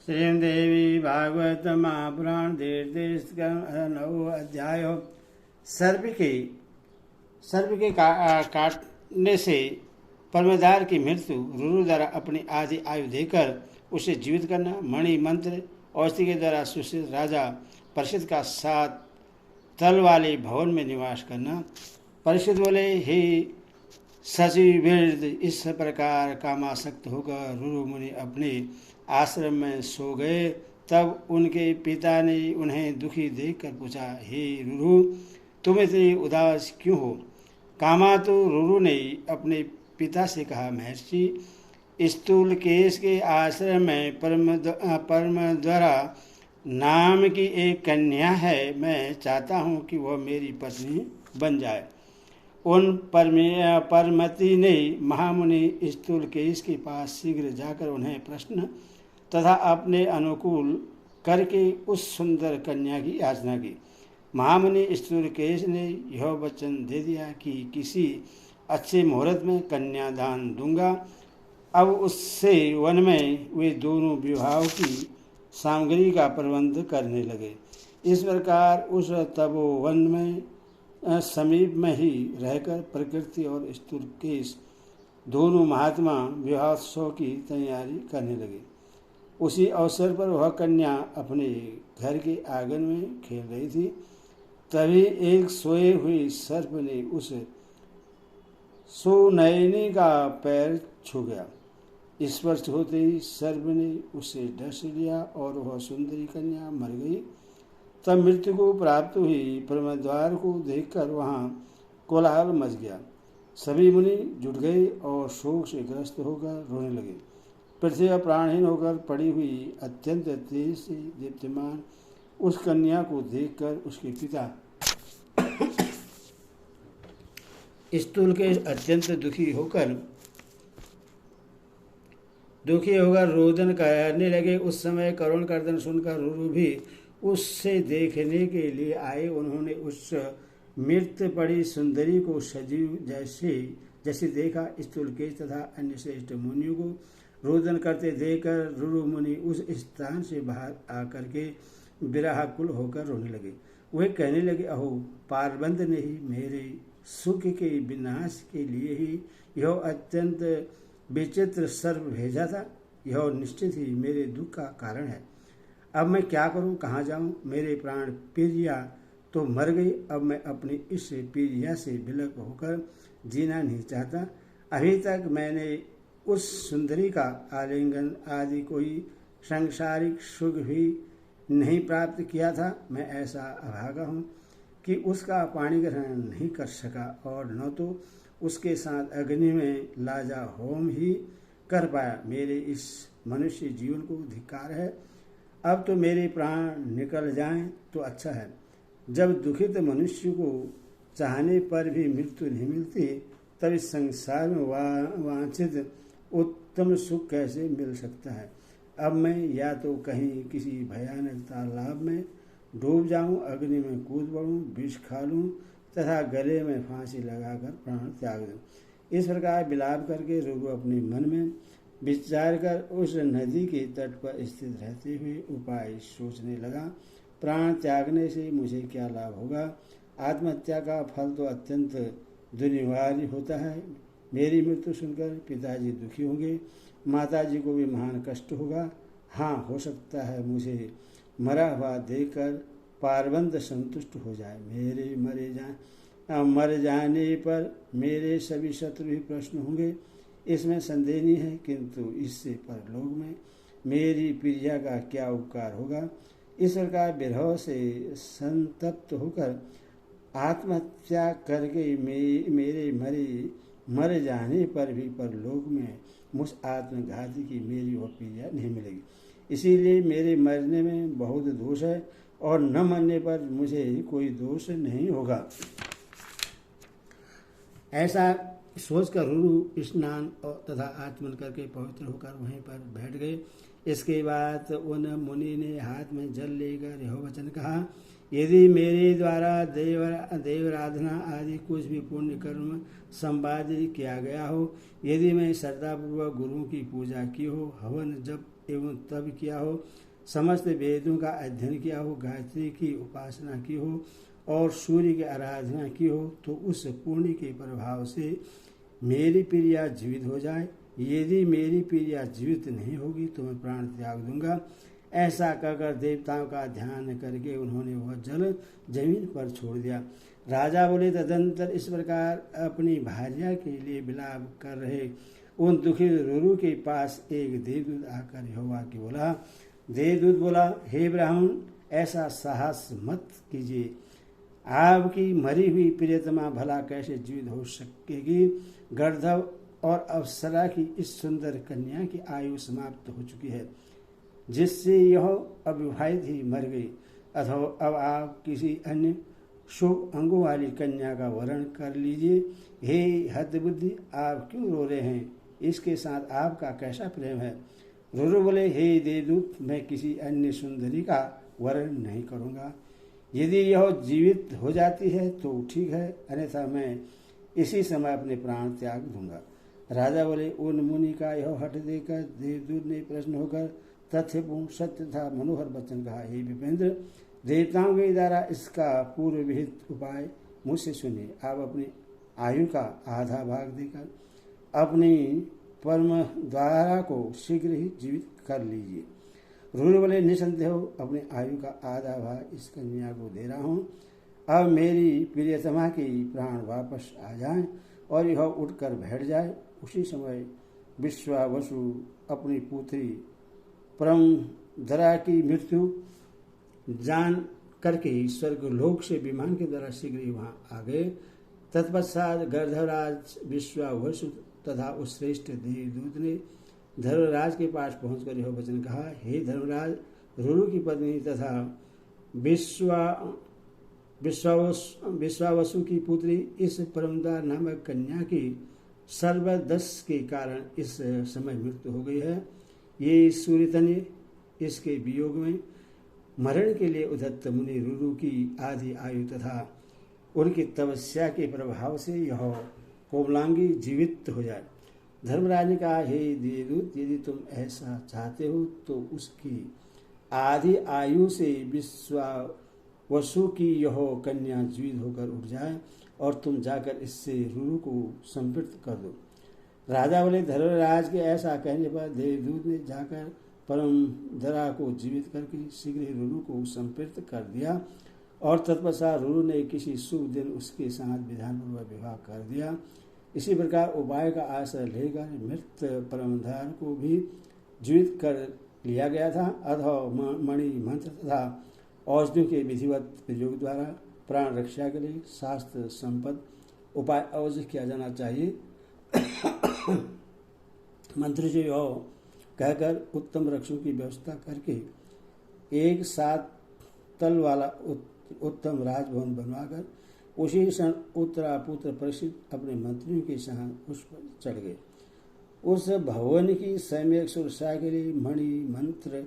श्रीदेवी भागवत महापुराण देश 9 अध्याय। सर्प के काटने से परमदार की मृत्यु, रुरु द्वारा अपनी आधी आयु देकर उसे जीवित करना, मणि मंत्र औषधि के द्वारा सुशिक्षित राजा परीक्षित का 7 तल वाले भवन में निवास करना। परीक्षित बोले, हे सचिवीर, इस प्रकार कामासक्त होकर रुरु मुनि अपने आश्रम में सो गए। तब उनके पिता ने उन्हें दुखी देखकर पूछा, हे रुरु, तुम इतनी उदास क्यों हो? कामा तो रुरु ने अपने पिता से कहा, महर्षि, स्थूल केश के आश्रम में परमद्वारा नाम की एक कन्या है। मैं चाहता हूँ कि वह मेरी पत्नी बन जाए। उन परमति ने महामुनि स्थूल केश के पास शीघ्र जाकर उन्हें प्रश्न तथा अपने अनुकूल करके उस सुंदर कन्या की याचना की। महामुनि स्थूल केश ने यह वचन दे दिया कि किसी अच्छे मुहूर्त में कन्यादान दूंगा। अब उससे वन में वे दोनों विवाहों की सामग्री का प्रबंध करने लगे। इस प्रकार उस तपोवन में समीप में ही रहकर प्रकृति और स्थूल केश दोनों महात्मा विवाहोत्सव की तैयारी करने लगे। उसी अवसर पर वह कन्या अपने घर के आंगन में खेल रही थी। तभी एक सोए हुए सर्प ने उस सुनयनी का पैर छू गया। स्पर्श होते ही सर्प ने उसे डस लिया और वह सुंदरी कन्या मर गई। तब मृत्यु को प्राप्त हुई परमद्वार को देखकर वहाँ कोलाहल मच गया। सभी मुनि जुट गए और शोक से ग्रस्त होकर रोने लगे। पृथ्वी पर प्राणहीन होकर पड़ी हुई अत्यंत तेज से दीप्तिमान उस कन्या को देखकर उसके पिता स्थूल के अत्यंत दुखी होकर रोदन करने लगे। उस समय करुण कर्दन सुनकर रुरु भी उससे देखने के लिए आए। उन्होंने उस मृत पड़ी सुंदरी को सजीव जैसे देखा। स्थूल केश तथा अन्य श्रेष्ठ मुनियों को रोदन करते देखकर रुरु मुनि उस स्थान से बाहर आकर के विरहाकुल होकर रोने लगे। वे कहने लगे, अहो, पारबंद ने ही मेरे सुख के विनाश के लिए ही यह अत्यंत विचित्र सर्प भेजा था। यह निश्चित ही मेरे दुख का कारण है। अब मैं क्या करूं, कहाँ जाऊं? मेरे प्राण प्रिया तो मर गई। अब मैं अपनी इस प्रिया से विलग होकर जीना नहीं चाहता। अभी तक मैंने उस सुंदरी का आलिंगन आदि कोई सांसारिक सुख भी नहीं प्राप्त किया था। मैं ऐसा अभागा हूँ कि उसका पाणी ग्रहण नहीं कर सका और न तो उसके साथ अग्नि में लाजा होम ही कर पाया। मेरे इस मनुष्य जीवन को धिक्कार है। अब तो मेरे प्राण निकल जाएं तो अच्छा है। जब दुखित मनुष्य को चाहने पर भी मृत्यु नहीं मिलती, तब इस संसार में वांछित उत्तम सुख कैसे मिल सकता है? अब मैं या तो कहीं किसी भयानक तालाब में डूब जाऊं, अग्नि में कूद पड़ूं, विष खा लूं तथा गले में फांसी लगाकर प्राण त्याग दूं। इस प्रकार विलाप करके रुरु अपने मन में विचार कर उस नदी के तट पर स्थित रहते हुए उपाय सोचने लगा। प्राण त्यागने से मुझे क्या लाभ होगा? आत्महत्या का फल तो अत्यंत दुर्निवार्य होता है। मेरी मृत्यु सुनकर पिताजी दुखी होंगे, माताजी को भी महान कष्ट होगा। हाँ, हो सकता है मुझे मरा हुआ देखकर पारबंद संतुष्ट हो जाए। मेरे मर जाने पर मेरे सभी शत्रु ही प्रश्न होंगे, इसमें संदेह नहीं है। किंतु इससे परलोक में मेरी प्रिया का क्या उपकार होगा? इस प्रकार विरह से संतप्त होकर आत्महत्या करके मेरे मर जाने पर भी परलोक में मुझ आत्मघाती की मेरी वह प्रिया नहीं मिलेगी। इसीलिए मेरे मरने में बहुत दोष है और न मरने पर मुझे कोई दोष नहीं होगा। ऐसा सोचकर रुरु स्नान तथा आचमन करके पवित्र होकर वहीं पर बैठ गए। इसके बाद उन मुनि ने हाथ में जल लेकर यह वचन कहा, यदि मेरे द्वारा देवराधना आदि कुछ भी पुण्य कर्म संपादित किया गया हो, यदि मैं श्रद्धापूर्वक गुरुओं की पूजा की हो, हवन जप एवं तप किया हो, समस्त वेदों का अध्ययन किया हो, गायत्री की उपासना की हो और सूर्य की आराधना की हो, तो उस पुण्य के प्रभाव से मेरी प्रिया जीवित हो जाए। यदि मेरी प्रिया जीवित नहीं होगी तो मैं प्राण त्याग दूंगा। ऐसा कहकर देवताओं का ध्यान करके उन्होंने वह जल जमीन पर छोड़ दिया। राजा बोले, तदंतर इस प्रकार अपनी भार्या के लिए विलाप कर रहे उन दुखी रुरु के पास एक देवदूत आकर यहोवा की बोला। देवदूत बोला, हे ब्राह्मण, ऐसा साहस मत कीजिए। आपकी मरी हुई प्रियतमा भला कैसे जीवित हो सकेगी? गर्दभ और अप्सरा की इस सुंदर कन्या की आयु समाप्त हो चुकी है, जिससे यह अविवाहित ही मर गई। अथवा अब आप किसी अन्य शुभ अंगों वाली कन्या का वरण कर लीजिए। हे हतबुद्धि, आप क्यों रो रहे हैं? इसके साथ आपका कैसा प्रेम है? रुरु बोले, हे देवदूत, मैं किसी अन्य सुंदरी का वरण नहीं करूँगा। यदि यह जीवित हो जाती है तो ठीक है, अन्यथा मैं इसी समय अपने प्राण त्याग दूंगा। राजा बोले, उन मुनि का यह हठ देकर देवदूत ने प्रश्न होकर तथ्यपूर्ण सत्य तथा मनोहर वचन कहा। हे विपेंद्र, देवताओं के द्वारा इसका पूर्व विहित उपाय मुझसे सुनिए। आप अपनी आयु का आधा भाग देकर अपनी परम द्वारा को शीघ्र ही जीवित कर लीजिए। रुरु बोले, निसंदेह अपनी आयु का आधा भाग इस कन्या को दे रहा हूँ। अब मेरी प्रियतमा की प्राण वापस आ जाएं और यह उठकर बैठ जाए। उसी समय विश्वावसु अपनी पुत्री परमधरा की मृत्यु जान करके स्वर्गलोक से विमान के द्वारा शीघ्र ही वहां आ गए। तत्पश्चात गर्धराज विश्वावसु तथा उस श्रेष्ठ देवदूत ने धर्मराज के पास पहुंचकर यह वचन कहा। हे धर्मराज, रुरु की पत्नी तथा विश्वावसु की पुत्री इस परमदा नामक कन्या की सर्वदस के कारण इस समय मृत्यु हो गई है। ये सूर्यतन्य इसके वियोग में मरण के लिए उद्धत मुनि रुरु की आधी आयु तथा उनकी तपस्या के प्रभाव से यह कोमलांगी जीवित हो जाए। धर्मराज ने कहा, हे देवदूत, यदि तुम ऐसा चाहते हो तो उसकी आधी आयु से विश्वावसु की यह कन्या जीवित होकर उठ जाए और तुम जाकर इससे रुरु को संपृक्त कर दो। राजा बोले, धर्मराज के ऐसा कहने पर देवदूत ने जाकर परम धरा को जीवित करके शीघ्र ही रुरु को संपृक्त कर दिया और तत्पश्चात रुरु ने किसी शुभ दिन उसके साथ विधानपूर्वक विवाह कर दिया। इसी प्रकार उपाय का आश्रय लेकर मृत परमधार को भी जीवित कर लिया गया था। अथवा मणि मंत्र तथा औषधियों के विधिवत प्रयोग द्वारा प्राण रक्षा के लिए शास्त्र संपद उपाय अवश्य किया जाना चाहिए। मंत्र से कहकर उत्तम रक्षों की व्यवस्था करके एक 7 तल वाला उत्तम राजभवन बनवाकर उसी क्षण उत्तरापुत्र परीक्षित अपने मंत्रियों के साथ उस पर चढ़ गए। उस भवन की सम्यक सुरक्षा के लिए मणि मंत्र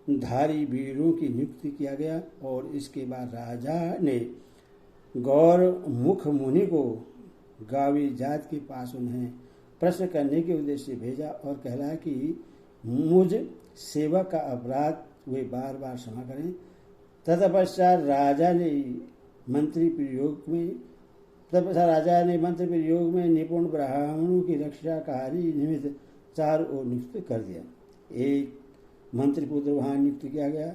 धारी वीरों की नियुक्ति किया गया और इसके बाद राजा ने गौर मुख मुनि को गावी जात के पास उन्हें प्रश्न करने के उद्देश्य से भेजा और कहला कि मुझ सेवक का अपराध वे बार बार क्षमा करें। तत्पश्चात राजा ने मंत्री प्रयोग में निपुण ब्राह्मणों की रक्षाकारी निमित्त 4 ओर नियुक्त कर दिया। एक मंत्रीपुत्र वहां नियुक्त किया गया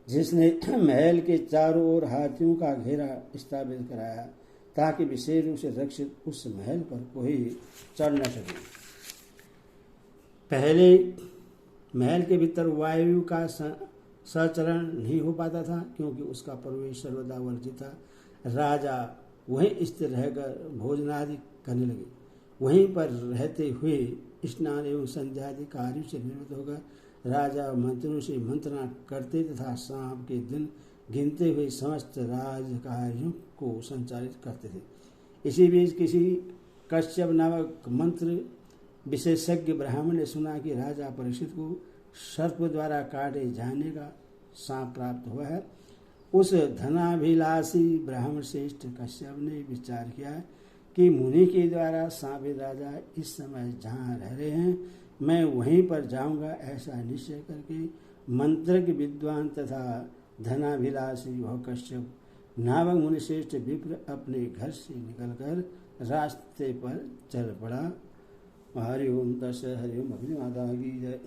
जिसने महल के चारों ओर हाथियों का घेरा स्थापित कराया ताकि विशेष रूप से रक्षित उस महल पर कोई चढ़ न सके। पहले महल के भीतर वायु का संचरण नहीं हो पाता था क्योंकि उसका प्रवेश सर्वदा वर्जित था। राजा वहीं स्थिर रहकर भोजनादि करने लगे। वहीं पर रहते हुए स्नान एवं संध्या आदि कार्यों से निवृत्त होकर राजा मंत्रियों से मंत्रणा करते तथा शाम के दिन गिनते हुए समस्त राज कार्यों को संचालित करते थे। इसी बीच किसी कश्यप नामक मंत्र विशेषज्ञ ब्राह्मण ने सुना कि राजा परीक्षित को सर्प द्वारा काटे जाने का सांप प्राप्त हुआ है उस धनाभिलाषी ब्राह्मण श्रेष्ठ कश्यप ने विचार किया कि मुनि के द्वारा साबित राजा इस समय जहाँ रह रहे हैं मैं वहीं पर जाऊंगा। ऐसा निश्चय करके मंत्रज्ञ विद्वान तथा धनाभिलाषी वह कश्यप नामक मुनिश्रेष्ठ विप्र अपने घर से निकलकर रास्ते पर चल पड़ा। हरि ओम तस् हरि ओम। अपनी माता की जय।